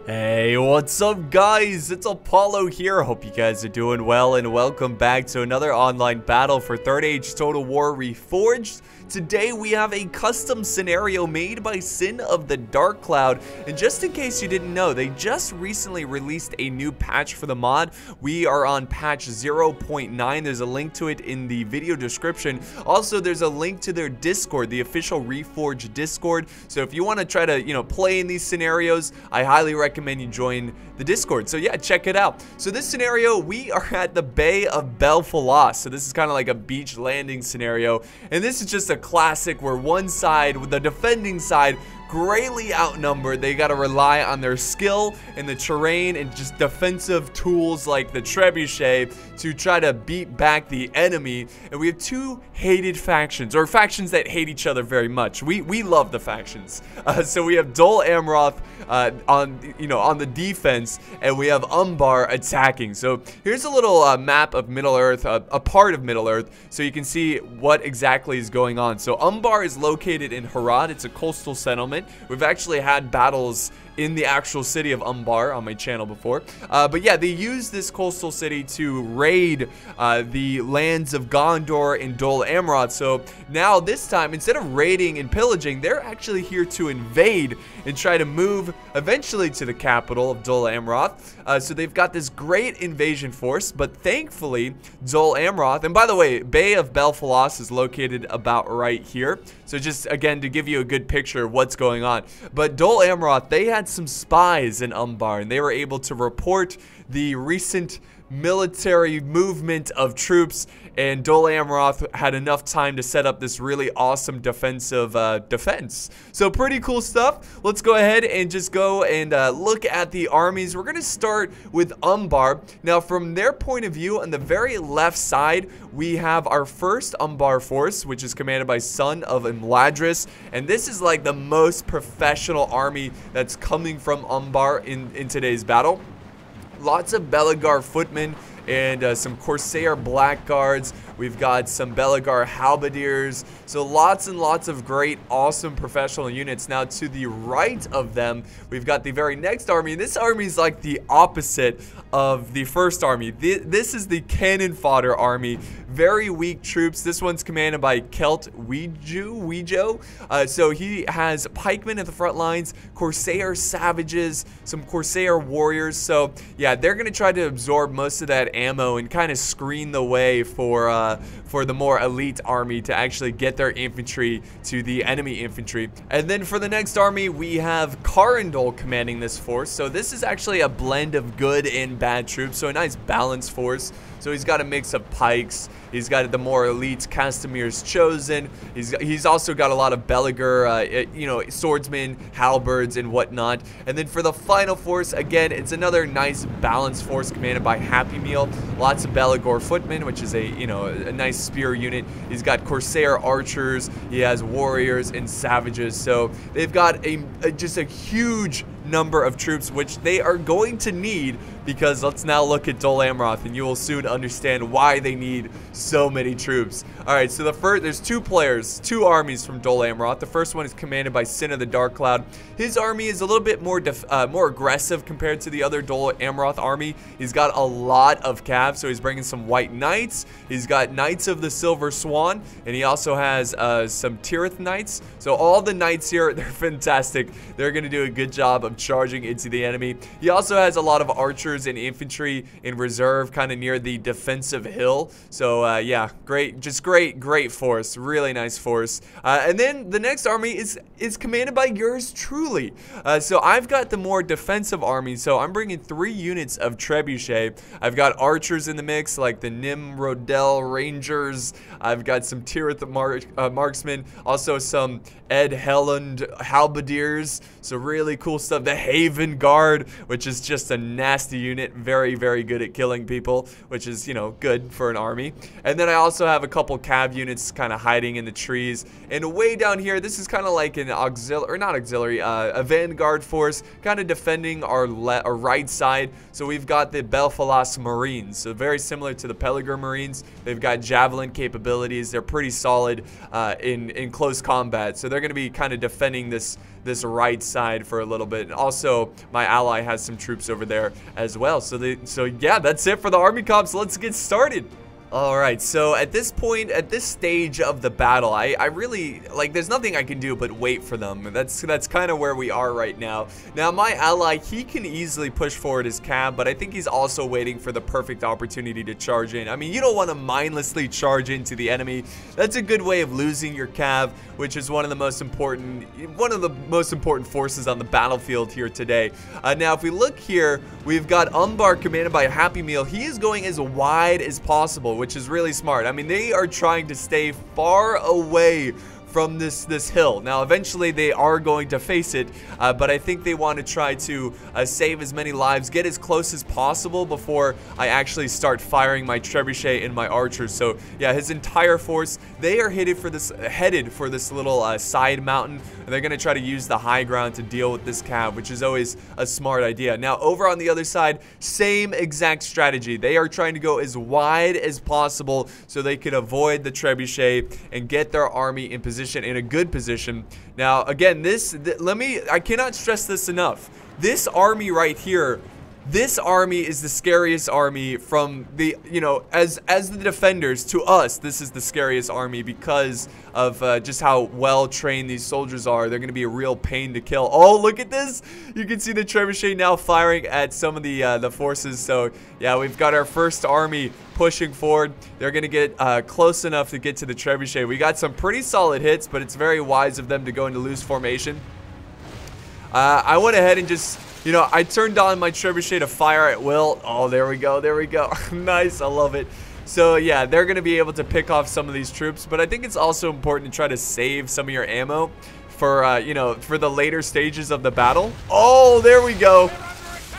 Hey, what's up guys? It's Apollo here. Hope you guys are doing well and welcome back to another online battle for 3rd Age Total War Reforged. Today we have a custom scenario made by Sin of the Dark Cloud, and just in case you didn't know, they just recently released a new patch for the mod. We are on patch 0.9. There's a link to it in the video description. Also, there's a link to their Discord, the official Reforged Discord. So if you want to try to, play in these scenarios, I highly recommend you join the Discord. So yeah, check it out. So this scenario, we are at the Bay of Belfalalas. So this is kind of like a beach landing scenario, and this is just a classic where one side, with the defending side, greatly outnumbered. They got to rely on their skill and the terrain and just defensive tools like the trebuchet to try to beat back the enemy. And we have two hated factions, or factions that hate each other very much. We love the factions. So we have Dol Amroth on the defense, and we have Umbar attacking. So here's a little map of Middle Earth, a part of Middle Earth, so you can see what exactly is going on. So Umbar is located in Harad. It's a coastal settlement. We've actually had battles in the actual city of Umbar on my channel before. But yeah, they use this coastal city to raid the lands of Gondor and Dol Amroth. So now this time, instead of raiding and pillaging, they're actually here to invade and try to move eventually to the capital of Dol Amroth. So they've got this great invasion force, but thankfully Dol Amroth, and by the way, Bay of Belfalas is located about right here. So just again to give you a good picture of what's going on. But Dol Amroth, they had some spies in Umbar, and they were able to report the recent military movement of troops, and Dol Amroth had enough time to set up this really awesome defensive defense. So pretty cool stuff. Let's go ahead and just go and look at the armies. We're gonna start with Umbar. Now from their point of view, on the very left side, we have our first Umbar force, which is commanded by Son of Imladris, and this is like the most professional army that's coming from Umbar in today's battle. Lots of Belegar footmen and some Corsair blackguards. We've got some Belegar halberdiers. So lots and lots of great, awesome professional units. Now to the right of them, we've got the very next army. This army is like the opposite of the first army. This is the cannon fodder army. Very weak troops. This one's commanded by Celt Weejo. So he has pikemen at the front lines, Corsair savages, some Corsair warriors. So yeah, they're gonna try to absorb most of that ammo and kind of screen the way for the more elite army to actually get their infantry to the enemy infantry. And then for the next army, we have Carindol commanding this force. So this is actually a blend of good and bad troops, so a nice balanced force. So he's got a mix of pikes. He's got the more elite Castamir's Chosen. He's also got a lot of Belegar, swordsmen, halberds, and whatnot. And then for the final force, again, it's another nice balanced force commanded by Happy Meal. Lots of Belegar footmen, which is a nice spear unit. He's got Corsair archers. He has warriors and savages. So they've got just a huge number of troops, which they are going to need, because let's now look at Dol Amroth and you will soon understand why they need so many troops. Alright, so there's two armies from Dol Amroth. The first one is commanded by Sin of the Dark Cloud. His army is a little bit more aggressive compared to the other Dol Amroth army. He's got a lot of cav, so he's bringing some white knights. He's got Knights of the Silver Swan, and he also has some Tirith knights. So all the knights here, they're fantastic. They're going to do a good job of charging into the enemy. He also has a lot of archers and infantry in reserve kind of near the defensive hill. So yeah, great force. Really nice force. And then the next army is commanded by yours truly. So I've got the more defensive army. So I'm bringing 3 units of trebuchet. I've got archers in the mix, like the Nimrodel Rangers. I've got some Tirith marksmen. Also some Ed Helland halberdiers. So really cool stuff. The Haven Guard, which is just a nasty unit, very good at killing people, which is, good for an army. And then I also have a couple cav units kind of hiding in the trees. And way down here, this is kind of like an a vanguard force, kind of defending our right side. So we've got the Belfalas Marines, so very similar to the Belegar Marines. They've got javelin capabilities. They're pretty solid in close combat. So they're going to be kind of defending this this right side for a little bit. And also, my ally has some troops over there as well. So yeah, that's it for the army comps. Let's get started. Alright, so at this point, at this stage of the battle, I really, like, there's nothing I can do but wait for them. That's kind of where we are right now. Now, my ally, he can easily push forward his cab, but I think he's also waiting for the perfect opportunity to charge in. I mean, you don't want to mindlessly charge into the enemy. That's a good way of losing your cab, which is one of the most important forces on the battlefield here today. Now, if we look here, we've got Umbar commanded by Happy Meal. He is going as wide as possible, which is really smart. I mean, they are trying to stay far away from this hill. Now, eventually they are going to face it, but I think they want to try to save as many lives, get as close as possible before I actually start firing my trebuchet and my archers. So yeah, his entire force, they are headed for this little side mountain, and they're going to try to use the high ground to deal with this cab, which is always a smart idea. Now, over on the other side, same exact strategy. They are trying to go as wide as possible so they can avoid the trebuchet and get their army in position, in a good position. Now, again, I cannot stress this enough. This army right here, this army is the scariest army from the, as the defenders, to us, this is the scariest army because of just how well trained these soldiers are. They're going to be a real pain to kill. Oh, look at this. You can see the trebuchet now firing at some of the forces. So yeah, we've got our first army pushing forward. They're going to get close enough to get to the trebuchet. We got some pretty solid hits, but it's very wise of them to go into loose formation. I went ahead and just, I turned on my trebuchet to fire at will. Oh, there we go. There we go. Nice. I love it. So yeah, they're going to be able to pick off some of these troops, but I think it's also important to try to save some of your ammo for, for the later stages of the battle. Oh, there we go.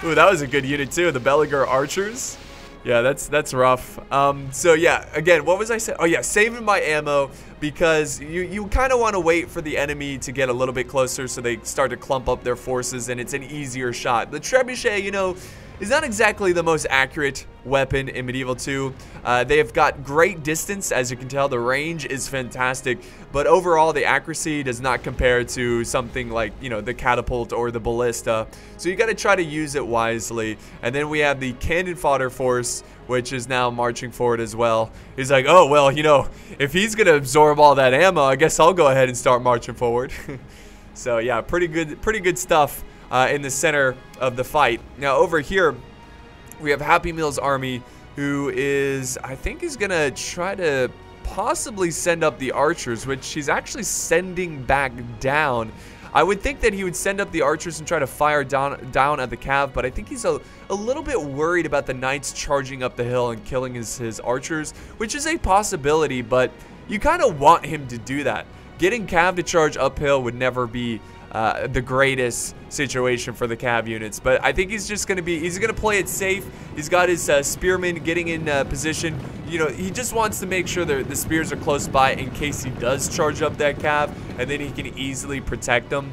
Ooh, that was a good unit too. The Beliger archers. Yeah, that's rough. So yeah, again, what was I saying? Oh yeah, saving my ammo, because you kind of want to wait for the enemy to get a little bit closer so they start to clump up their forces and it's an easier shot. The trebuchet, is not exactly the most accurate weapon in Medieval 2. They've got great distance, as you can tell. The range is fantastic, but overall the accuracy does not compare to something like, the catapult or the ballista. So you got to try to use it wisely. And then we have the cannon fodder force, which is now marching forward as well. He's like, oh, well, if he's going to absorb all that ammo, I guess I'll go ahead and start marching forward. So yeah, pretty good stuff in the center of the fight. Now over here, we have Happy Meal's army, who is, I think, is going to try to possibly send up the archers, which he's actually sending back down. I would think that he would send up the archers and try to fire down at the cav, but I think he's a little bit worried about the knights charging up the hill and killing his archers, which is a possibility, but you kind of want him to do that. Getting cav to charge uphill would never be the greatest situation for the cav units, but I think he's gonna play it safe. He's got his spearmen getting in position. He just wants to make sure that the spears are close by in case he does charge up that cav, and then he can easily protect them.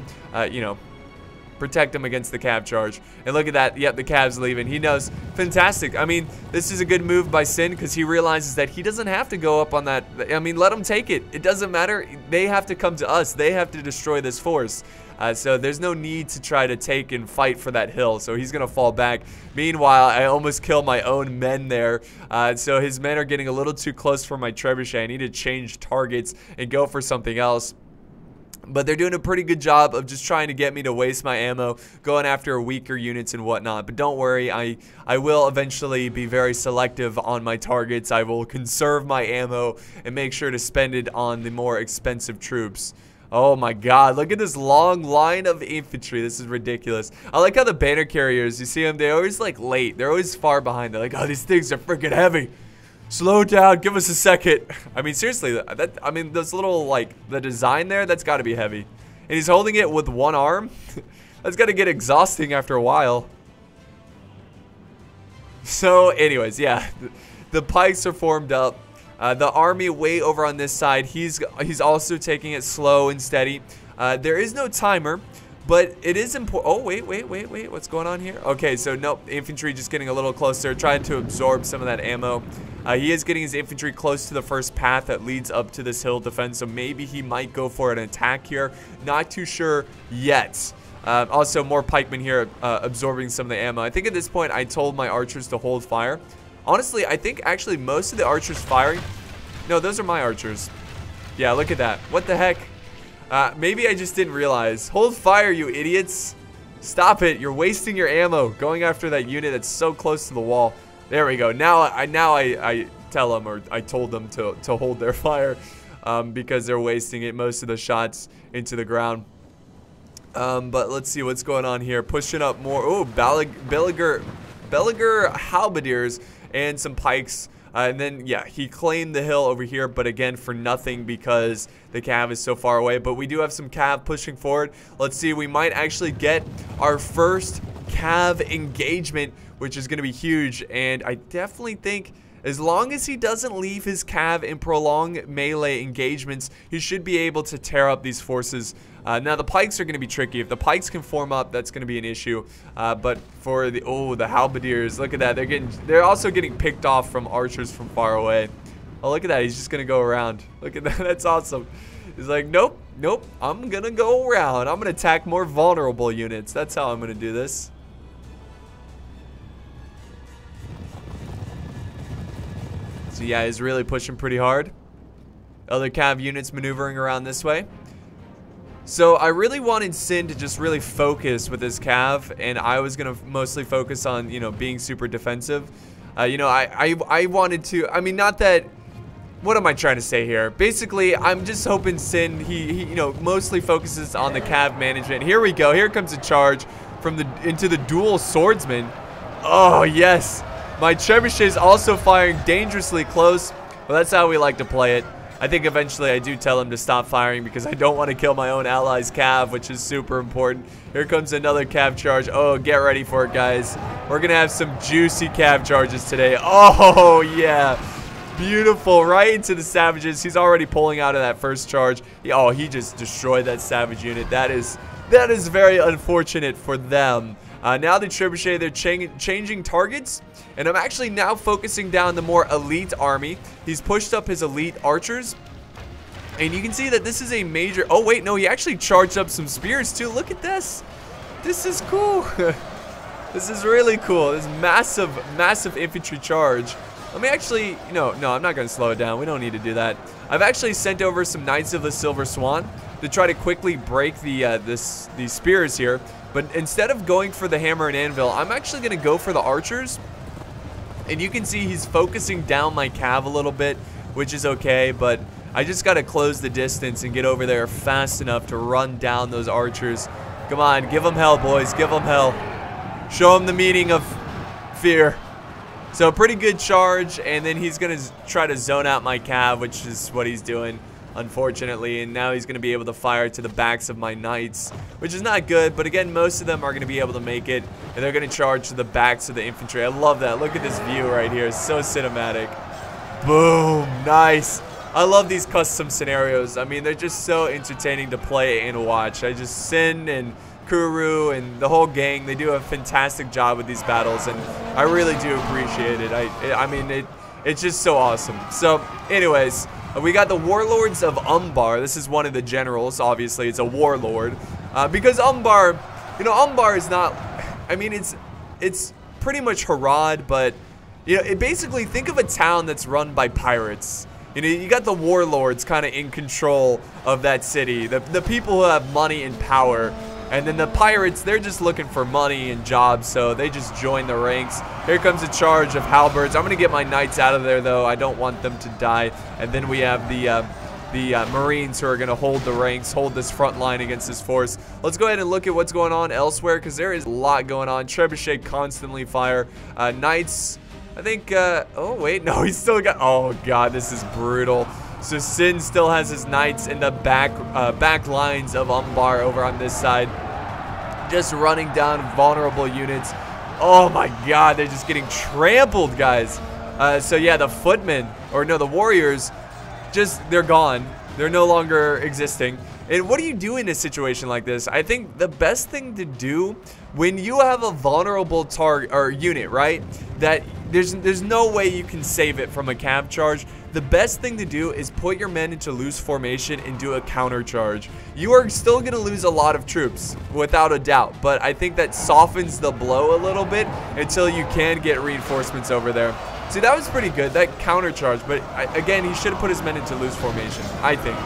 Protect them against the cav charge. And look at that. Yep, the cav's leaving. He knows. Fantastic. I mean, this is a good move by Sin, because he realizes that he doesn't have to go up on that. I mean, let him take it. It doesn't matter. They have to come to us. They have to destroy this force. So there's no need to try to take and fight for that hill. So he's going to fall back. Meanwhile, I almost killed my own men there. So his men are getting a little too close for my trebuchet. I need to change targets and go for something else. But they're doing a pretty good job of just trying to get me to waste my ammo, going after weaker units and whatnot. But don't worry, I will eventually be very selective on my targets. I will conserve my ammo and make sure to spend it on the more expensive troops. Oh my god, look at this long line of infantry. This is ridiculous. I like how the banner carriers, you see them, they're always like late. They're always far behind. They're like, oh, these things are freaking heavy. Slow down, give us a second. I mean, seriously, I mean, this little, like, the design there, that's got to be heavy. And he's holding it with one arm. That's got to get exhausting after a while. So, anyways, yeah, the pikes are formed up. The army way over on this side, he's also taking it slow and steady. There is no timer, but it is important. Oh, wait, what's going on here? Okay, so nope, infantry just getting a little closer, trying to absorb some of that ammo. He is getting his infantry close to the first path that leads up to this hill defense, so maybe he might go for an attack here. Not too sure yet. Also, more pikemen here absorbing some of the ammo. I think at this point, I told my archers to hold fire. Honestly, I think actually most of the archers firing... No, those are my archers. Yeah, look at that. What the heck? Maybe I just didn't realize. Hold fire, you idiots. Stop it. You're wasting your ammo going after that unit that's so close to the wall. There we go. Now I tell them, or I told them to hold their fire because they're wasting it. Most of the shots into the ground. But let's see what's going on here. Pushing up more. Oh, Belager halberdiers and some pikes. And then, yeah, he claimed the hill over here, but again, for nothing because the cav is so far away. But we do have some cav pushing forward. Let's see, we might actually get our first cav engagement, which is going to be huge. And I definitely think as long as he doesn't leave his cav in prolonged melee engagements, he should be able to tear up these forces. Now, the pikes are going to be tricky. If the pikes can form up, that's going to be an issue. But for the halberdiers, look at that. They're also getting picked off from archers from far away. Oh, look at that. He's just going to go around. Look at that. That's awesome. He's like, nope, nope. I'm going to go around. I'm going to attack more vulnerable units. That's how I'm going to do this. So yeah, he's really pushing pretty hard. Other cav units maneuvering around this way. So I really wanted Sin to just really focus with his cav, and I was gonna mostly focus on, you know, being super defensive. You know, I wanted to. I mean, not that. What am I trying to say here? Basically, I'm just hoping Sin he you know, mostly focuses on the cav management. Here we go. Here comes a charge from into the dual swordsman. Oh yes. My trebuchet is also firing dangerously close. Well, that's how we like to play it. I think eventually I do tell him to stop firing because I don't want to kill my own allies' cav, which is super important. Here comes another cav charge. Oh, get ready for it, guys. We're going to have some juicy cav charges today. Oh, yeah. Beautiful. Right into the savages. He's already pulling out of that first charge. Oh, he just destroyed that savage unit. That is very unfortunate for them. Now the trebuchet, they're changing targets, and I'm actually now focusing down the more elite army. He's pushed up his elite archers, and you can see that this is a major... Oh, wait, no, he actually charged up some spears, too. Look at this. This is cool. This is really cool. This massive, massive infantry charge. Let me actually... No, I'm not going to slow it down. We don't need to do that. I've actually sent over some Knights of the Silver Swan to try to quickly break these spears here. But instead of going for the hammer and anvil, I'm actually going to go for the archers. And you can see he's focusing down my cav a little bit, which is okay. But I just got to close the distance and get over there fast enough to run down those archers. Come on, give them hell, boys. Give them hell. Show them the meaning of fear. So a pretty good charge. And then he's going to try to zone out my cav, which is what he's doing, unfortunately. And now he's going to be able to fire to the backs of my knights, which is not good. But again, most of them are going to be able to make it, and they're going to charge to the backs of the infantry. I love that. Look at this view right here. It's so cinematic. Boom. Nice. I love these custom scenarios. I mean, they're just so entertaining to play and watch. I just Sin and Kuru and the whole gang, they do a fantastic job with these battles, and I really do appreciate it. I mean, it's just so awesome. So anyways, we got the warlords of Umbar. This is one of the generals. Obviously, it's a warlord. Because Umbar, you know, Umbar is not... I mean, it's pretty much Harad, but, you know, basically, think of a town that's run by pirates. You know, you got the warlords kind of in control of that city. The people who have money and power. And then the pirates, they're just looking for money and jobs, so they just join the ranks. Here comes a charge of halberds. I'm going to get my knights out of there, though. I don't want them to die. And then we have the Marines who are going to hold the ranks, hold this front line against this force. Let's go ahead and look at what's going on elsewhere, because there is a lot going on. Trebuchet constantly fire. Knights, I think, oh, wait, no, he's still got... Oh, God, this is brutal. So Sin still has his knights in the back lines of Umbar over on this side, just running down vulnerable units. Oh my God, they're just getting trampled, guys. So yeah, the footmen, or no, the warriors, they're gone. They're no longer existing. And what do you do in a situation like this? I think the best thing to do when you have a vulnerable target or unit, right, that there's no way you can save it from a cav charge. The best thing to do is put your men into loose formation and do a counter charge. You are still going to lose a lot of troops, without a doubt, but I think that softens the blow a little bit until you can get reinforcements over there. See, that was pretty good, that counter charge, but again, he should have put his men into loose formation, I think.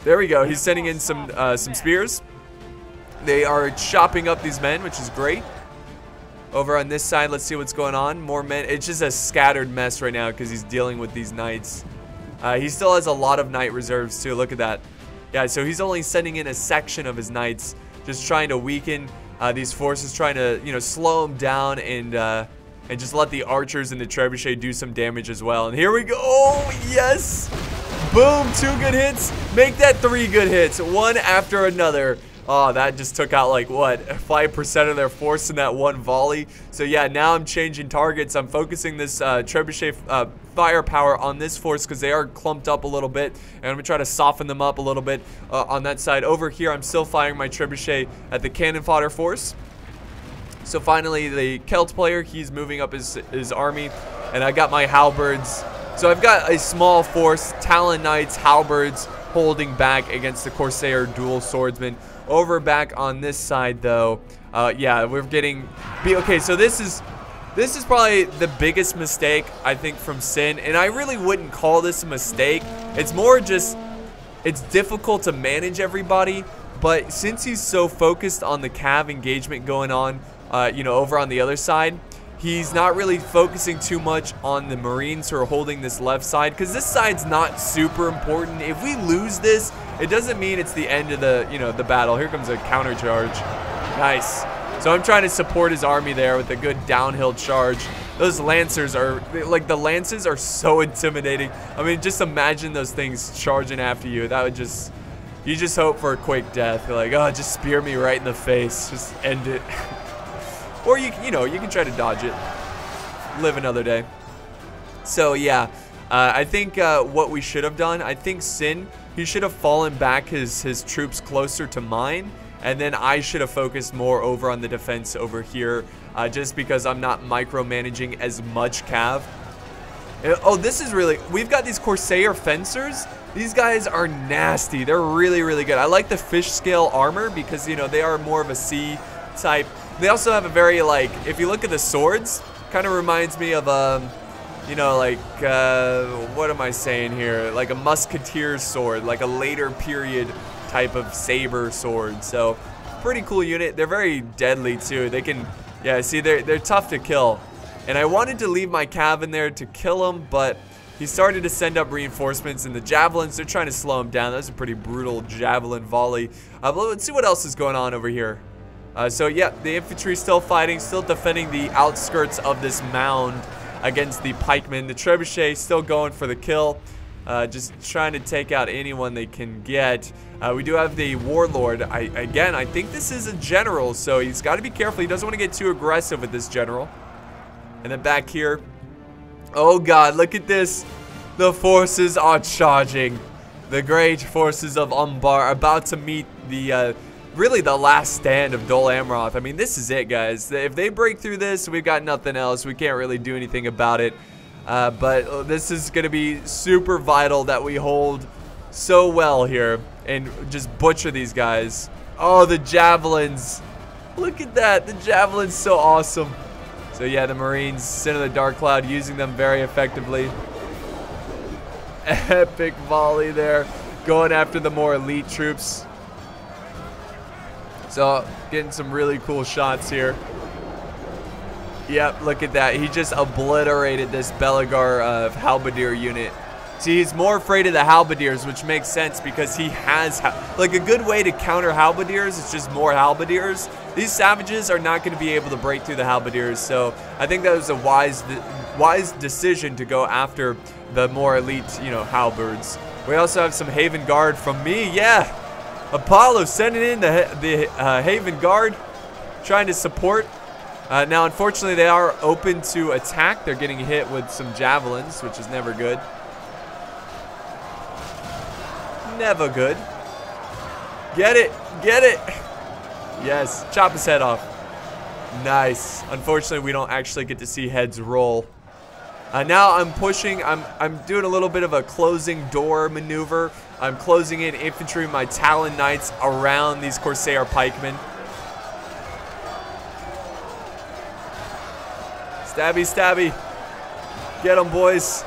There we go. He's sending in some spears. They are chopping up these men, which is great. Over on this side, let's see what's going on. More men. It's just a scattered mess right now because he's dealing with these knights. He still has a lot of knight reserves too. Look at that. Yeah, so he's only sending in a section of his knights, just trying to weaken these forces, trying to, you know, slow them down and just let the archers and the trebuchet do some damage as well. And here we go. Oh, yes. Boom. 2 good hits. Make that 3 good hits. One after another. Oh, that just took out like, what, 5% of their force in that one volley. So yeah, now I'm changing targets. I'm focusing this trebuchet firepower on this force because they are clumped up a little bit. And I'm going to try to soften them up a little bit on that side. Over here, I'm still firing my trebuchet at the cannon fodder force. So finally, the Celt player, he's moving up his army. And I got my halberds. So I've got a small force, Talon Knights, halberds, holding back against the Corsair dual swordsman. Over back on this side though, yeah, we're getting okay. So this is probably the biggest mistake I think from Sin, and I really wouldn't call this a mistake. It's more just it's difficult to manage everybody, but since he's so focused on the cav engagement going on, you know, over on the other side, he's not really focusing too much on the Marines who are holding this left side, because this side's not super important. If we lose this, it doesn't mean it's the end of the, you know, the battle. Here comes a counter charge. Nice. So I'm trying to support his army there with a good downhill charge. Those lancers are, like, the lances are so intimidating. I mean, just imagine those things charging after you. That would just, you just hope for a quick death. You're like, oh, just spear me right in the face. Just end it. Or you know, you can try to dodge it. Live another day. So yeah, I think what we should have done, I think Sin, he should have fallen back his troops closer to mine, and then I should have focused more over on the defense over here, just because I'm not micromanaging as much cav. Oh, this is really, we've got these Corsair fencers. These guys are nasty. They're really, really good. I like the fish scale armor because, you know, they are more of a C type. They also have a very, like, if you look at the swords, kind of reminds me of, you know, like, what am I saying here? Like a musketeer's sword, like a later period type of saber sword. So, pretty cool unit. They're very deadly, too. They can, yeah, see, they're tough to kill. And I wanted to leave my cav in there to kill him, but he started to send up reinforcements, and the javelins, they're trying to slow him down. That was a pretty brutal javelin volley. But let's see what else is going on over here. So yeah, the infantry still fighting, still defending the outskirts of this mound against the pikemen. The trebuchet still going for the kill, just trying to take out anyone they can get. We do have the warlord. Again, I think this is a general, so he's got to be careful. He doesn't want to get too aggressive with this general. And then back here, oh god, look at this. The forces are charging. The great forces of Umbar are about to meet the really the last stand of Dol Amroth. I mean, this is it, guys. If they break through this, we've got nothing else. We can't really do anything about it. But this is going to be super vital that we hold so well here and just butcher these guys. Oh, the javelins. Look at that. The javelin's so awesome. So yeah, the Marines, Sin of the Dark Cloud, using them very effectively. Epic volley there. Going after the more elite troops. So, getting some really cool shots here. Yep, look at that. He just obliterated this Belagar halberdier unit. See, he's more afraid of the halberdiers, which makes sense because he has, like, a good way to counter halberdiers is just more halberdiers. These savages are not going to be able to break through the halberdiers, so I think that was a wise decision to go after the more elite, you know, halberds. We also have some Haven Guard from me. Yeah, Apollo sending in the Haven Guard, trying to support. Now, unfortunately, they are open to attack. They're getting hit with some javelins, which is never good. Never good. Get it. Get it. Yes. Chop his head off. Nice. Unfortunately, we don't actually get to see heads roll. Now I'm pushing. I'm doing a little bit of a closing door maneuver. I'm closing in infantry, my Talon Knights around these Corsair pikemen. Stabby, stabby. Get them, boys.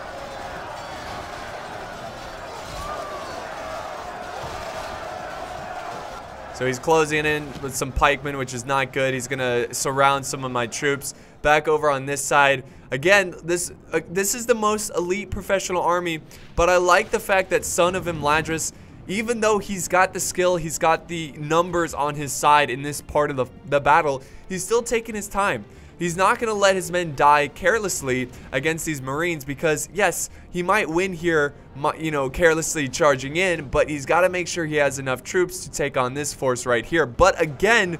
So he's closing in with some pikemen, which is not good. He's gonna surround some of my troops. Back over on this side. Again, this is the most elite professional army, but I like the fact that Son of Imladris, even though he's got the skill, he's got the numbers on his side in this part of the battle, he's still taking his time. He's not going to let his men die carelessly against these Marines because, yes, he might win here, you know, carelessly charging in, but he's got to make sure he has enough troops to take on this force right here. But again,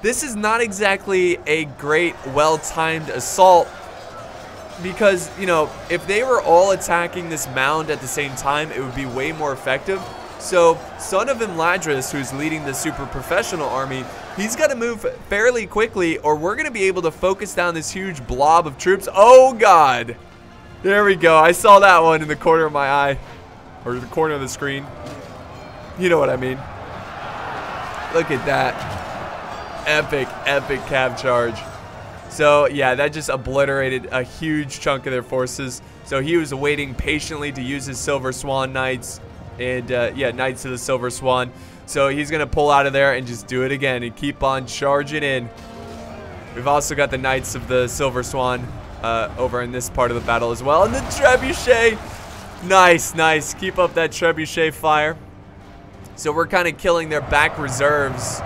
this is not exactly a great, well-timed assault because, you know, if they were all attacking this mound at the same time, it would be way more effective. So, Son of Imladris, who's leading the super professional army, he's got to move fairly quickly or we're going to be able to focus down this huge blob of troops. Oh, God. There we go. I saw that one in the corner of my eye. Or the corner of the screen. You know what I mean. Look at that. Epic, epic cav charge. So, yeah, that just obliterated a huge chunk of their forces. So, he was waiting patiently to use his Silver Swan Knights. And, yeah, Knights of the Silver Swan. So he's going to pull out of there and just do it again and keep on charging in. We've also got the Knights of the Silver Swan over in this part of the battle as well. And the Trebuchet. Nice, nice. Keep up that Trebuchet fire. So we're kind of killing their back reserves,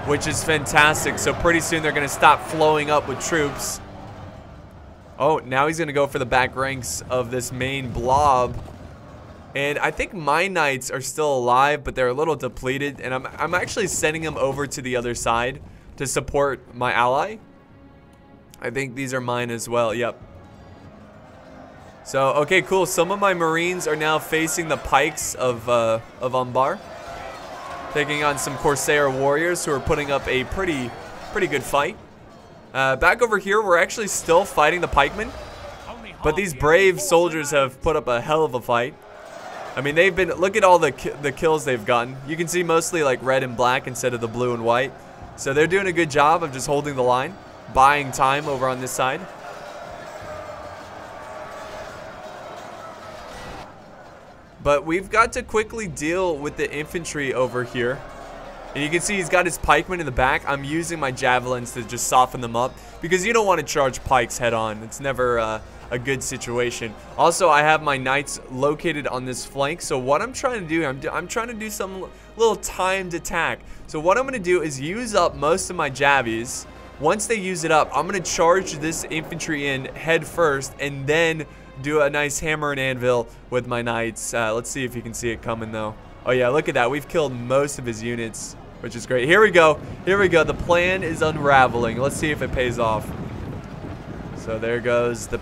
which is fantastic. So pretty soon they're going to stop flowing up with troops. Oh, now he's going to go for the back ranks of this main blob. And I think my Knights are still alive, but they're a little depleted. And I'm actually sending them over to the other side to support my ally. I think these are mine as well. Yep. So, okay, cool. Some of my Marines are now facing the pikes of Umbar. Taking on some Corsair warriors who are putting up a pretty good fight. Back over here, we're actually still fighting the pikemen. But these brave soldiers have put up a hell of a fight. I mean, they've been, look at all the kills they've gotten. You can see mostly like red and black instead of the blue and white. So they're doing a good job of just holding the line, buying time over on this side. But we've got to quickly deal with the infantry over here. And you can see he's got his pikemen in the back. I'm using my javelins to just soften them up because you don't want to charge pikes head on. It's never a good situation. Also, I have my Knights located on this flank. So what I'm trying to do, I'm trying to do some little timed attack. So what I'm going to do is use up most of my javies. Once they use it up, I'm going to charge this infantry in head first and then do a nice hammer and anvil with my Knights. Let's see if you can see it coming though. Oh yeah, look at that. We've killed most of his units, which is great. Here we go. Here we go. The plan is unraveling. Let's see if it pays off. So there goes the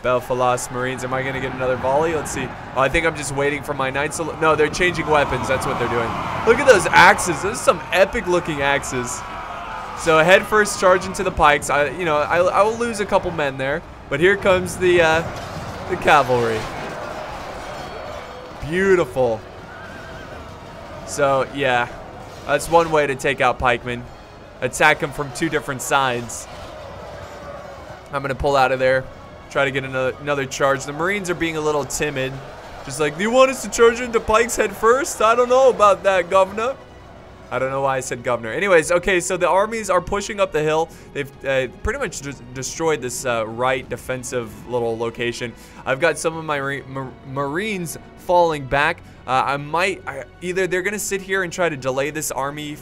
Belfalas Marines. Am I going to get another volley? Let's see. Oh, I think I'm just waiting for my Knights. No, they're changing weapons. That's what they're doing. Look at those axes. Those are some epic looking axes. So head first charge into the pikes. I will lose a couple men there. But here comes the cavalry. Beautiful. So, yeah. That's one way to take out pikemen. Attack them from two different sides. I'm going to pull out of there. Try to get another charge. The Marines are being a little timid. Just like, do you want us to charge into pikes head first? I don't know about that, Governor. I don't know why I said governor. Anyways, okay, so the armies are pushing up the hill. They've pretty much destroyed this right defensive little location. I've got some of my Marines falling back. Either they're going to sit here and try to delay this army,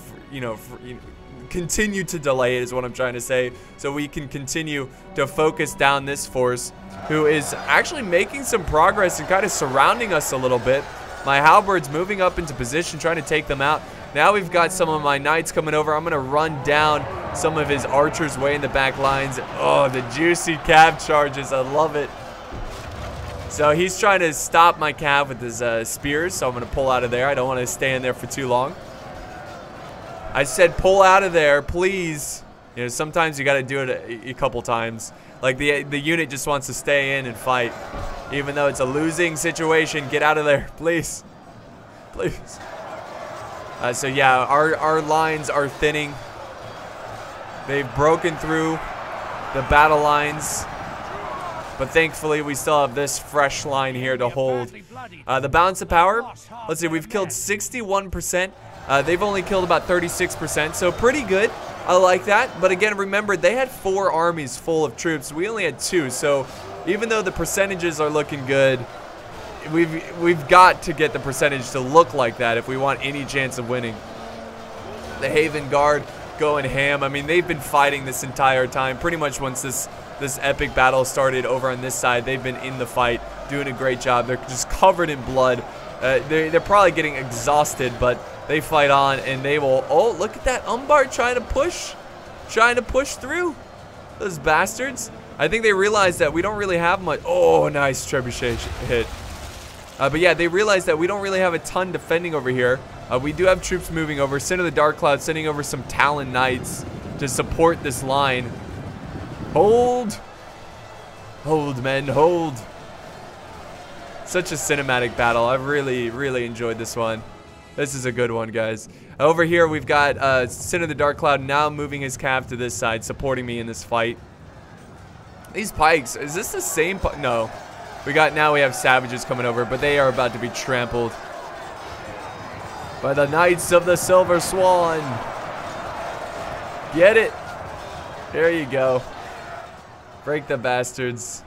continue to delay it is what I'm trying to say, so we can continue to focus down this force, who is actually making some progress and kind of surrounding us a little bit. My halberds moving up into position, trying to take them out. Now we've got some of my Knights coming over. I'm going to run down some of his archers way in the back lines. Oh, the juicy cav charges. I love it. So he's trying to stop my cav with his spears, so I'm going to pull out of there. I don't want to stay in there for too long. I said pull out of there, please. You know, sometimes you got to do it a couple times. Like the unit just wants to stay in and fight, even though it's a losing situation. Get out of there, please, please. So yeah, our lines are thinning. They've broken through the battle lines, but thankfully we still have this fresh line here to hold. The balance of power, let's see, we've killed 61%. They've only killed about 36%, so pretty good. I like that. But again, remember, they had 4 armies full of troops. We only had 2, so even though the percentages are looking good, we've got to get the percentage to look like that if we want any chance of winning. The Haven Guard going ham. I mean, they've been fighting this entire time. Pretty much once this epic battle started over on this side, they've been in the fight, doing a great job. They're just covered in blood. They're probably getting exhausted, but they fight on, and they will. Oh, look at that Umbar trying to push through. Those bastards. I think they realize that we don't really have much. Oh, nice trebuchet hit. But yeah, they realize that we don't really have a ton defending over here. We do have troops moving over. Sin of the Dark Cloud sending over some Talon Knights to support this line. Hold. Hold, men, hold. Such a cinematic battle. I've really, really enjoyed this one. This is a good one, guys. Over here, we've got Sin of the Dark Cloud now moving his cav to this side, supporting me in this fight. These pikes, is this the same? No. Now we have savages coming over, but they are about to be trampled by the Knights of the Silver Swan. Get it? There you go. Break the bastards.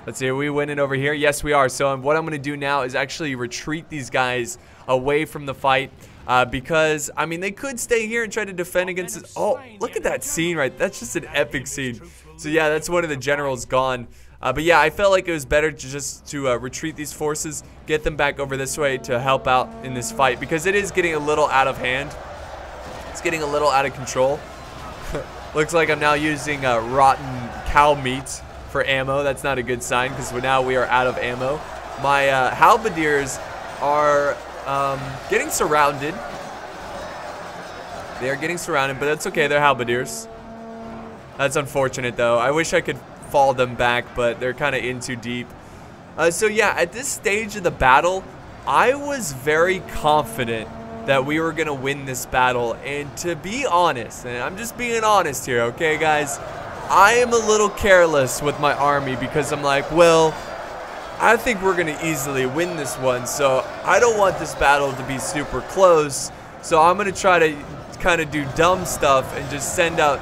Let's see, are we winning over here? Yes, we are. So what I'm going to do now is actually retreat these guys away from the fight. Because, I mean, they could stay here and try to defend against this. Oh, look at that scene, right? That's just an epic scene. So yeah, that's one of the generals gone. But yeah, I felt like it was better to retreat these forces, get them back over this way to help out in this fight, because it is getting a little out of hand. It's getting a little out of control. Looks like I'm now using rotten cow meat for ammo. That's not a good sign, because now we are out of ammo. My halberdiers are getting surrounded. They are getting surrounded, but that's okay. They're halberdiers. That's unfortunate, though. I wish I could fall them back, but they're kind of in too deep. So yeah, at this stage of the battle, I was very confident that we were gonna win this battle. And to be honest, and I'm just being honest here, okay, guys, I am a little careless with my army, because I'm like, well, I think we're gonna easily win this one, so I don't want this battle to be super close. So I'm gonna try to kind of do dumb stuff and just send out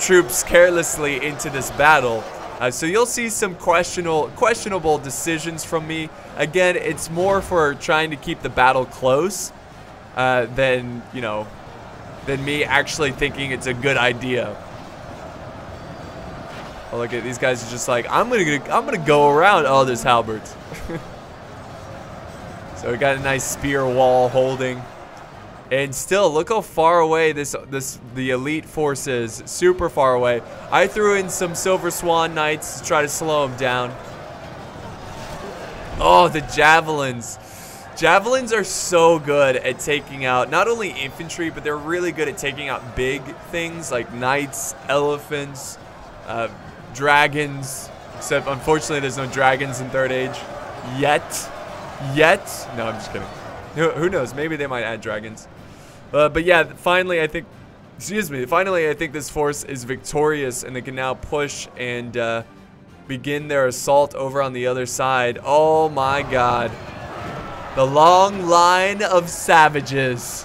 troops carelessly into this battle. So you'll see some questionable decisions from me. Again, it's more for trying to keep the battle close than, you know, than me actually thinking it's a good idea. Oh, look at these guys are just like, I'm gonna go around. Oh, there's halberds. So we got a nice spear wall holding. And still, look how far away the elite force is. Super far away. I threw in some Silver Swan Knights to try to slow them down. Oh, the javelins. Javelins are so good at taking out not only infantry, but they're really good at taking out big things like knights, elephants, dragons. Except, unfortunately, there's no dragons in Third Age. Yet. No, I'm just kidding. Who knows? Maybe they might add dragons. But yeah, finally I think this force is victorious, and they can now push and begin their assault over on the other side. Oh my god. The long line of savages.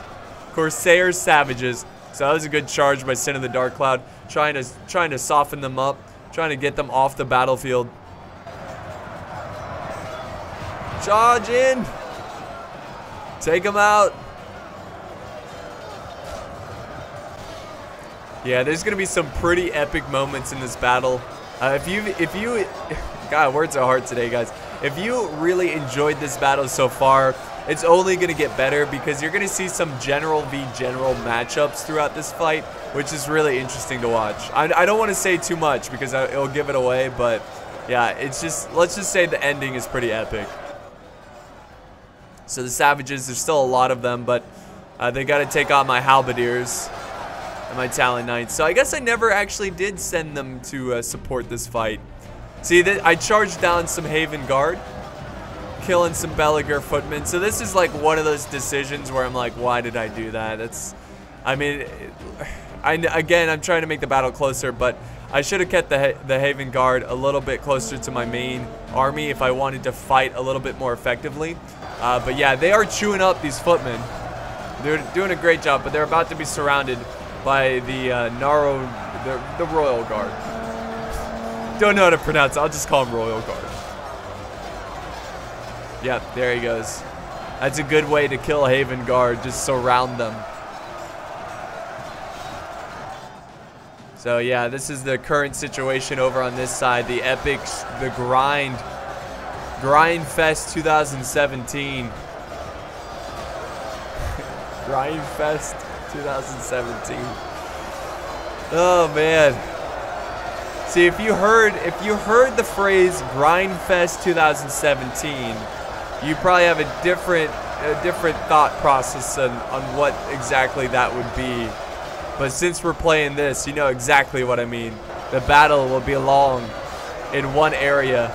Corsair savages. So that was a good charge by Sin of the Dark Cloud, trying to soften them up, trying to get them off the battlefield. Charge in. Take them out. Yeah, there's gonna be some pretty epic moments in this battle. If you, God, words are hard today, guys. If you really enjoyed this battle so far, it's only gonna get better, because you're gonna see some general v general matchups throughout this fight, which is really interesting to watch. I don't want to say too much because it'll give it away, but yeah, it's just, let's just say the ending is pretty epic. So the savages, there's still a lot of them, but they got to take on my halberdiers. and my Talon Knights. So I guess I never actually did send them to support this fight. See, I charged down some Haven Guard, killing some Belaguer footmen. So this is like one of those decisions where I'm like, why did I do that? I mean, again, I'm trying to make the battle closer, but I should have kept the Haven Guard a little bit closer to my main army if I wanted to fight a little bit more effectively. But yeah, they are chewing up these footmen. They're doing a great job, but they're about to be surrounded by the the Royal Guard. Don't know how to pronounce it. I'll just call him Royal Guard. Yep, there he goes. That's a good way to kill a Haven Guard. Just surround them. So yeah, this is the current situation over on this side. The epic, the Grind Fest 2017. Grind Fest 2017. Oh man. See, if you heard the phrase Grind Fest 2017, you probably have a different thought process on what exactly that would be. But since we're playing this, you know exactly what I mean. The battle will be long in one area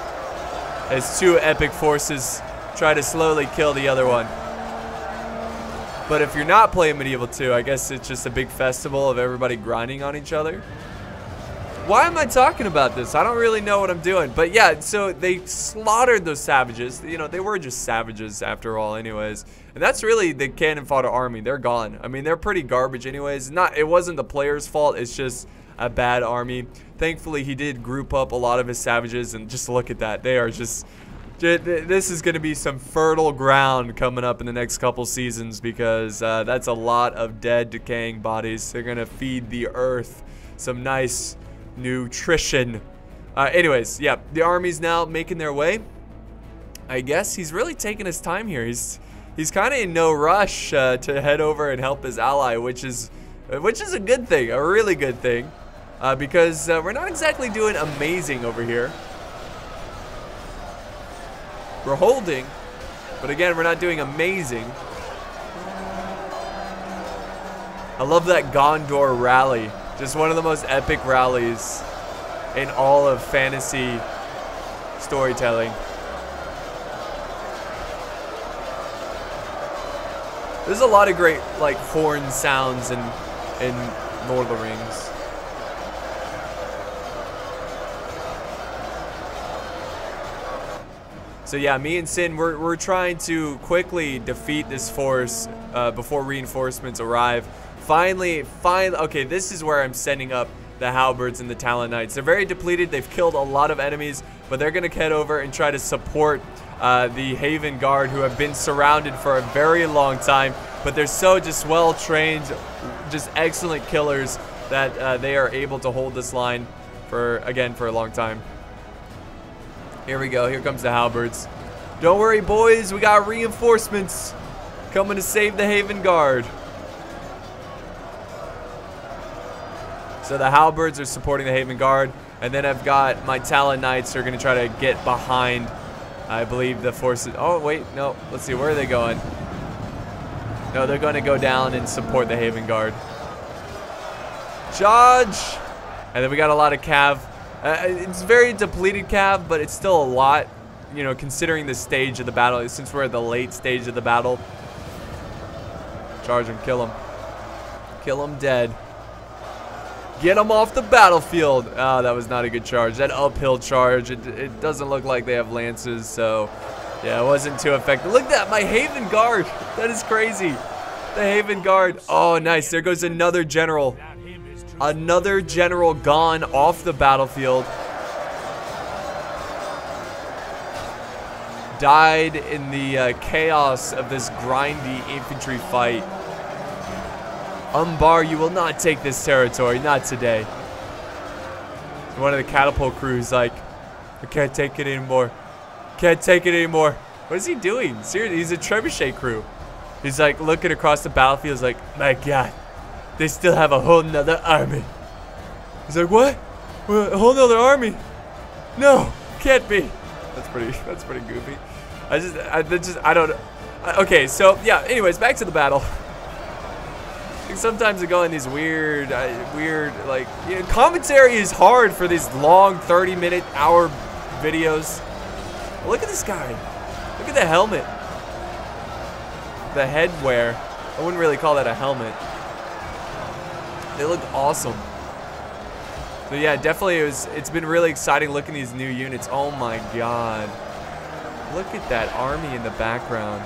as two epic forces try to slowly kill the other one. But if you're not playing Medieval 2, I guess it's just a big festival of everybody grinding on each other. Why am I talking about this? I don't really know what I'm doing. But yeah, so they slaughtered those savages. You know, they were just savages after all anyways. And that's really the cannon fodder army. They're gone. I mean, they're pretty garbage anyways. It wasn't the player's fault. It's just a bad army. Thankfully, he did group up a lot of his savages. And just look at that. They are just... This is going to be some fertile ground coming up in the next couple seasons. Because that's a lot of dead, decaying bodies. They're going to feed the earth some nice... nutrition. Anyways, yeah, the army's now making their way. I guess he's really taking his time here. He's kind of in no rush to head over and help his ally, which is a good thing, a really good thing, because we're not exactly doing amazing over here. We're holding, but again, we're not doing amazing. I love that Gondor rally. Just one of the most epic rallies in all of fantasy storytelling. There's a lot of great like horn sounds in Lord of the Rings. So yeah, me and Sin, we're trying to quickly defeat this force before reinforcements arrive. Finally, okay, this is where I'm setting up the halberds and the Talon Knights. They're very depleted. They've killed a lot of enemies, but they're going to head over and try to support the Haven Guard, who have been surrounded for a very long time, but they're so just well-trained, just excellent killers that they are able to hold this line for a long time. Here we go. Here comes the halberds. Don't worry, boys. We got reinforcements coming to save the Haven Guard. So the halberds are supporting the Haven Guard, and then I've got my Talon Knights who are going to try to get behind, I believe, the forces. Oh, wait, no. Let's see. Where are they going? No, they're going to go down and support the Haven Guard. Charge! And then we got a lot of cav. It's very depleted cav, but it's still a lot, you know, considering the stage of the battle, since we're at the late stage of the battle. Charge him. Kill him. Kill him dead. Get them off the battlefield. Oh, that was not a good charge. That uphill charge, it doesn't look like they have lances, so yeah, it wasn't too effective. Look at that, my Haven Guard. That is crazy. The Haven Guard. Oh, nice. There goes another general. Another general gone off the battlefield. Died in the chaos of this grindy infantry fight. Umbar, you will not take this territory, not today. One of the catapult crews like, I can't take it anymore. Can't take it anymore. What is he doing? Seriously, he's a trebuchet crew. He's like looking across the battlefield. He's like, my God, they still have a whole nother army. He's like, what? A whole nother army? No, can't be. That's pretty goofy. I don't know. Okay, so yeah. Anyways, back to the battle. Like sometimes I go in these weird, like, you know, commentary is hard for these long 30-minute, hour videos. Look at this guy. Look at the helmet. The headwear. I wouldn't really call that a helmet. They look awesome. So yeah, definitely it's been really exciting looking at these new units. Oh my god. Look at that army in the background.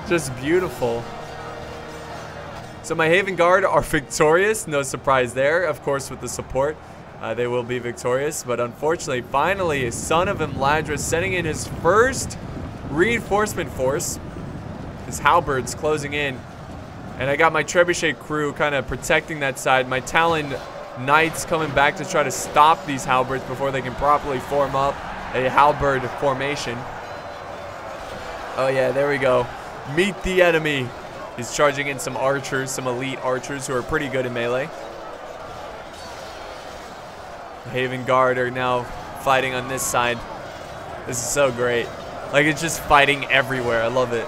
Just beautiful. So my Haven Guard are victorious. No surprise there. Of course, with the support, they will be victorious. But unfortunately, finally, Son of Imladris sending in his first reinforcement force. His halberds closing in. And I got my Trebuchet crew kind of protecting that side. My Talon Knights coming back to try to stop these halberds before they can properly form up a halberd formation. Oh yeah, there we go. Meet the enemy. He's charging in some archers, some elite archers who are pretty good in melee. The Haven Guard are now fighting on this side. This is so great. Like, it's just fighting everywhere. I love it.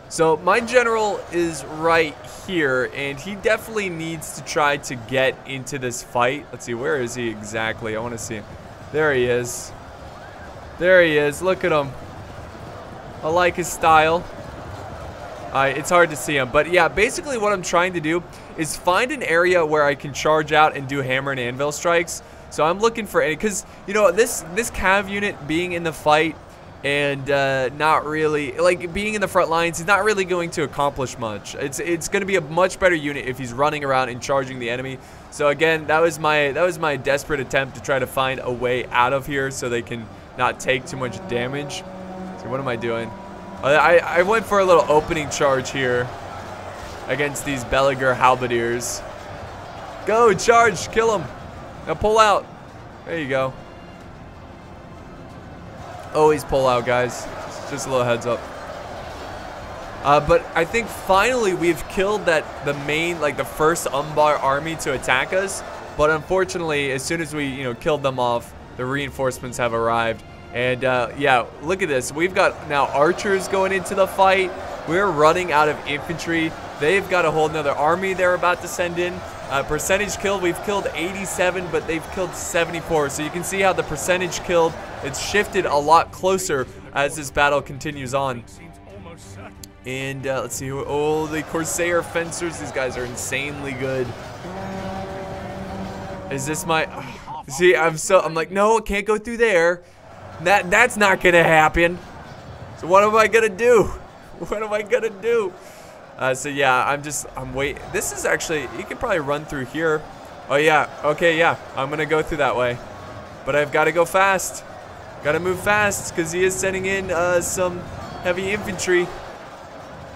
So my general is right here, and he definitely needs to try to get into this fight. Let's see, where is he exactly? I want to see him. There he is. There he is. Look at him. I like his style. It's hard to see him, but yeah, basically what I'm trying to do is find an area where I can charge out and do hammer and anvil strikes. So I'm looking for any, because you know this cav unit being in the fight and not really like being in the front lines, he's not really going to accomplish much. It's going to be a much better unit if he's running around and charging the enemy. So again, that was my desperate attempt to try to find a way out of here so they can not take too much damage. So what am I doing? I went for a little opening charge here against these Belaguer halberdiers. Go, charge, kill him. Now pull out. There you go. Always pull out, guys. Just a little heads up. But I think finally we've killed the main, like the first Umbar army to attack us. But unfortunately, as soon as we, killed them off, the reinforcements have arrived. And yeah, look at this. We've got now archers going into the fight. We're running out of infantry. They've got a whole nother army they're about to send in. Percentage killed, we've killed 87, but they've killed 74. So you can see how the percentage killed, it's shifted a lot closer as this battle continues on. And let's see, oh, the Corsair Fencers, these guys are insanely good. Is this my, see, I'm like, no, it can't go through there. That's not gonna happen. So what am I gonna do? What am I gonna do? So yeah, I'm waiting. This is actually, you could probably run through here. Oh yeah, okay, yeah, I'm gonna go through that way. But I've gotta go fast. Gotta move fast, because he is sending in some heavy infantry.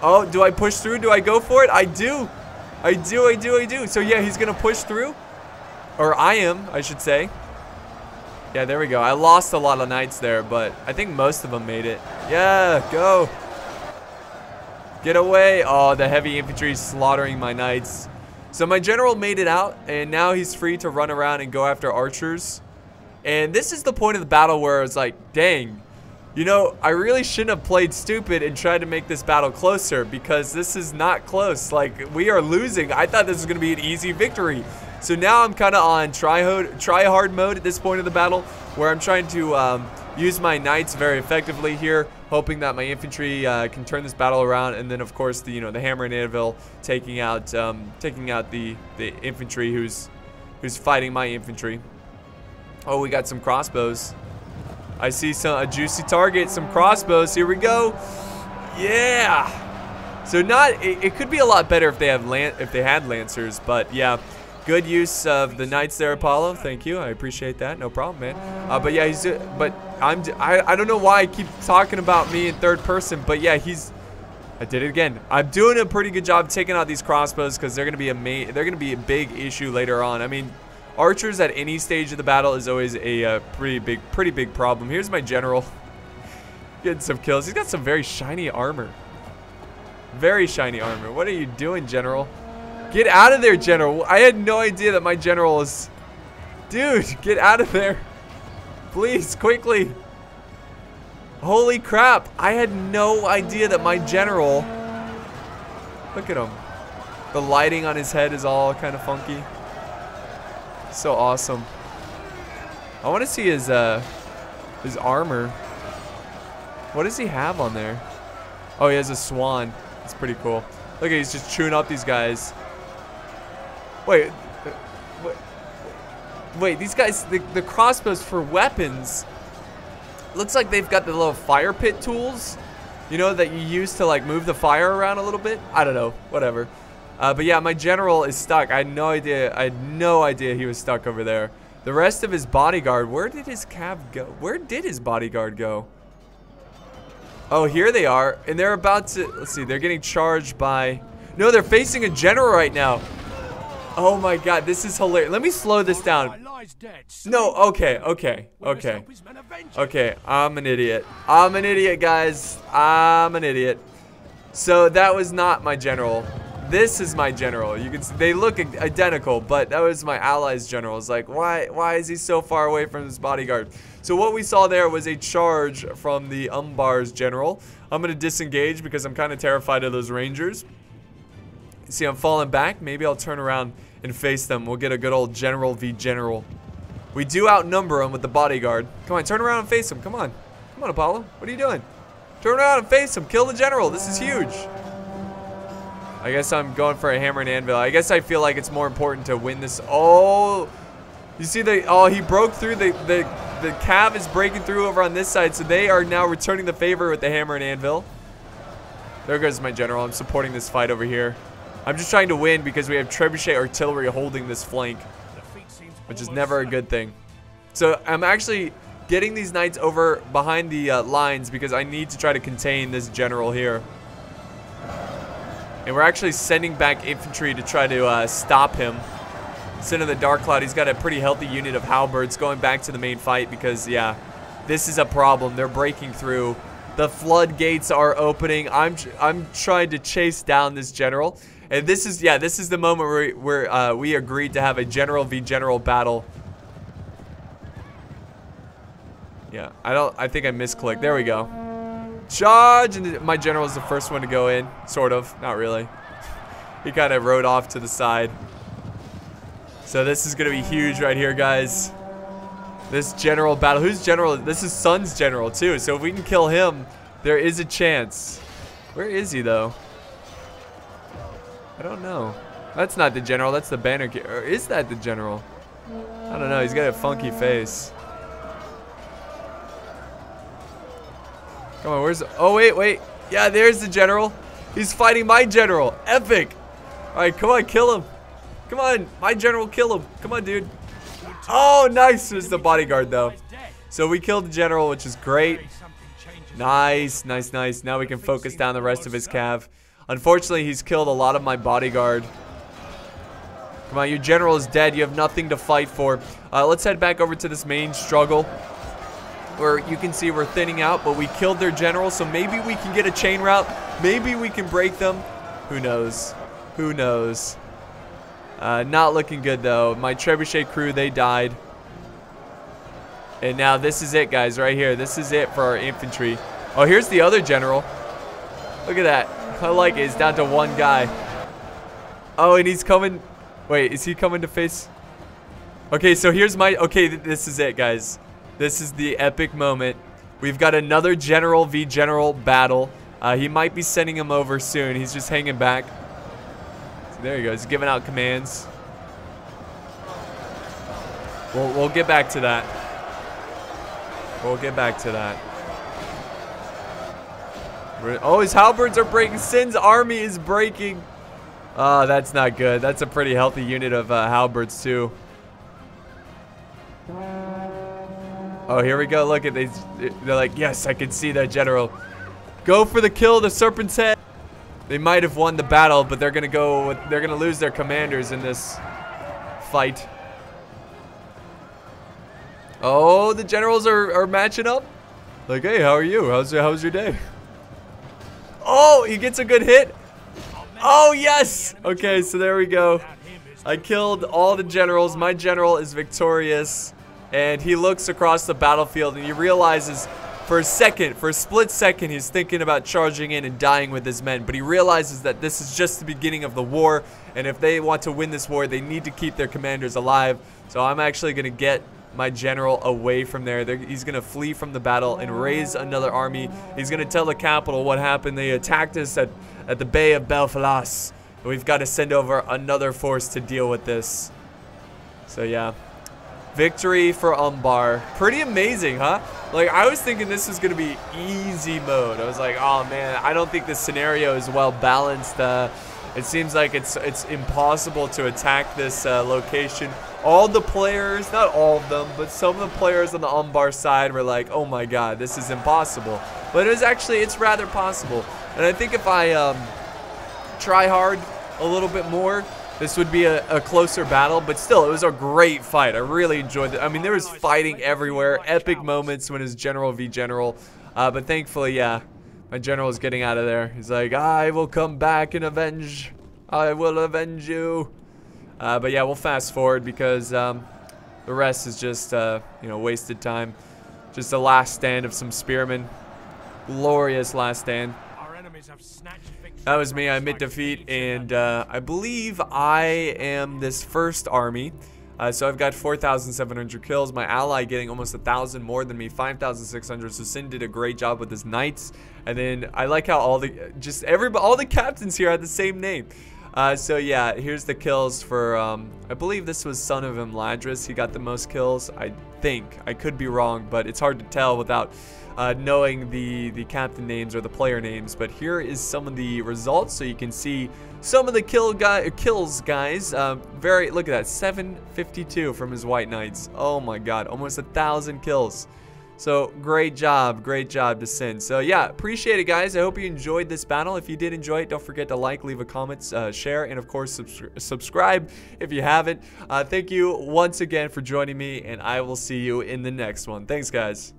Oh, do I push through? Do I go for it? I do. I do. So yeah, he's gonna push through. Or I am, I should say. Yeah, there we go. I lost a lot of knights there, but I think most of them made it. Yeah, go. Get away. Oh, the heavy infantry is slaughtering my knights. So my general made it out, and now he's free to run around and go after archers. And this is the point of the battle where it's like, dang, I really shouldn't have played stupid and tried to make this battle closer, because this is not close. Like, we are losing. I thought this was going to be an easy victory. So now I'm kind of on try hard mode at this point of the battle, where I'm trying to use my knights very effectively here, hoping that my infantry can turn this battle around, and then of course the the hammer and anvil taking out the infantry who's fighting my infantry. Oh, we got some crossbows. I see a juicy target, some crossbows. Here we go. Yeah. So it could be a lot better if they had lancers, but yeah. Good use of the knights there, Apollo. Thank you. I appreciate that. No problem, man. But yeah, I don't know why I keep talking about me in third person, but yeah, I did it again. I'm doing a pretty good job taking out these crossbows, because they're gonna be a big issue later on. I mean, archers at any stage of the battle is always a pretty big problem. Here's my general getting some kills. He's got some very shiny armor. Very shiny armor. What are you doing, general? Get out of there, general. I had no idea that my general is... Dude, get out of there. Please, quickly. Holy crap. I had no idea that my general... Look at him. The lighting on his head is all kind of funky. So awesome. I want to see his armor. What does he have on there? Oh, he has a swan. It's pretty cool. Look at, he's just chewing up these guys. Wait. Wait, these guys, the crossbows for weapons, looks like they've got the little fire pit tools, you know, that you use to like move the fire around a little bit. I don't know, whatever. But yeah, my general is stuck. I had no idea he was stuck over there. The rest of his bodyguard, where did his cav go? Where did his bodyguard go? Oh, here they are, and they're about to, let's see, they're getting charged by, no, they're facing a general right now. Oh my god, this is hilarious. Let me slow this down. No, okay. Okay, I'm an idiot. I'm an idiot, guys. I'm an idiot. So that was not my general. This is my general. You can see they look identical, but that was my ally's general. It's like, why is he so far away from his bodyguard? So what we saw there was a charge from the Umbar's general. I'm gonna disengage because I'm kind of terrified of those rangers. See, I'm falling back. Maybe I'll turn around and face them. We'll get a good old general v general. We do outnumber them with the bodyguard. Come on, turn around and face them. Come on. Come on, Apollo. What are you doing? Turn around and face him. Kill the general. This is huge. I guess I'm going for a hammer and anvil. I guess I feel like it's more important to win this. Oh, you see he broke through. The cav is breaking through over on this side, so they are now returning the favor with the hammer and anvil. There goes my general. I'm supporting this fight over here. I'm just trying to win because we have trebuchet artillery holding this flank, which is never a good thing. So I'm actually getting these knights over behind the lines because I need to try to contain this general here. And we're actually sending back infantry to try to stop him. Sin of the Dark Cloud, he's got a pretty healthy unit of halberds going back to the main fight because, yeah, this is a problem. They're breaking through. The floodgates are opening. I'm trying to chase down this general. And this is the moment where we agreed to have a general v general battle. Yeah, I think I misclicked. There we go. Charge! And my general is the first one to go in. Sort of. Not really. He kind of rode off to the side. So this is going to be huge right here, guys. This general battle. Who's general? This is Sun's general, too. So if we can kill him, there is a chance. Where is he, though? I don't know. That's not the general. That's the banner. Or is that the general? I don't know. He's got a funky face. Come on, where's... Oh, wait. Yeah, there's the general. He's fighting my general. Epic. All right, come on, kill him. Come on, my general, kill him. Come on, dude. Oh, nice. It's the bodyguard, though. So we killed the general, which is great. Nice. Now we can focus down the rest of his cav. Unfortunately, he's killed a lot of my bodyguard. Come on, your general is dead. You have nothing to fight for. Let's head back over to this main struggle, where you can see we're thinning out, but we killed their general, so maybe we can get a chain route. Maybe we can break them. Who knows? Who knows? Not looking good, though. My trebuchet crew, they died. And now this is it, guys, right here. This is it for our infantry. Oh, here's the other general. Look at that. I like it. It's down to one guy. Oh, and he's coming. Wait, is he coming to face? Okay, so here's my... Okay, this is it, guys. This is the epic moment. We've got another general v general battle. He might be sending him over soon. He's just hanging back. So there he goes. He's giving out commands. We'll get back to that. We'll get back to that. Oh, his halberds are breaking. Sin's army is breaking. Oh, that's not good. That's a pretty healthy unit of halberds, too. Oh, here we go. Look at these. They're like, yes, I can see that general. Go for the kill of the serpent's head. They might have won the battle, but they're gonna lose their commanders in this fight. Oh, the generals are matching up. Like, hey, how are you? How's your day? Oh, he gets a good hit. Oh, yes. Okay, so there we go. I killed all the generals. My general is victorious. And he looks across the battlefield and he realizes For a split second, he's thinking about charging in and dying with his men, but he realizes that this is just the beginning of the war, and if they want to win this war, they need to keep their commanders alive. So I'm actually going to get my general away from there. He's going to flee from the battle and raise another army. He's going to tell the capital what happened. They attacked us at the Bay of Belfalas. We've got to send over another force to deal with this. So yeah. Victory for Umbar. Pretty amazing, huh? Like, I was thinking this was going to be easy mode. I was like, oh man, I don't think this scenario is well balanced. It seems like it's impossible to attack this location. All the players, not all of them, but some of the players on the Umbar side were like, oh my god, this is impossible. But it's rather possible. And I think if I try hard a little bit more, this would be a closer battle, but still, it was a great fight. I really enjoyed it. I mean, there was fighting everywhere, epic moments when it's general v general, but thankfully, yeah, my general is getting out of there. He's like, I will come back and avenge. I will avenge you. But yeah, we'll fast forward because the rest is just, you know, wasted time. Just a last stand of some spearmen. Glorious last stand. That was me. I admit defeat, and I believe I am this first army. So I've got 4,700 kills. My ally getting almost 1,000 more than me, 5,600. So Sin did a great job with his knights. And then I like how all the captains here had the same name. So yeah, here's the kills for I believe this was Son of Imladris. He got the most kills. I think. I could be wrong, but it's hard to tell without knowing the captain names or the player names. But here is some of the results, so you can see some of the kills, guys. Look at that, 752 from his white knights. Oh my god, almost 1,000 kills. So great job to Sin. So yeah, appreciate it, guys. I hope you enjoyed this battle. If you did enjoy it, don't forget to like, leave a comment, share, and of course subscribe if you haven't. Thank you once again for joining me, and I will see you in the next one. Thanks, guys.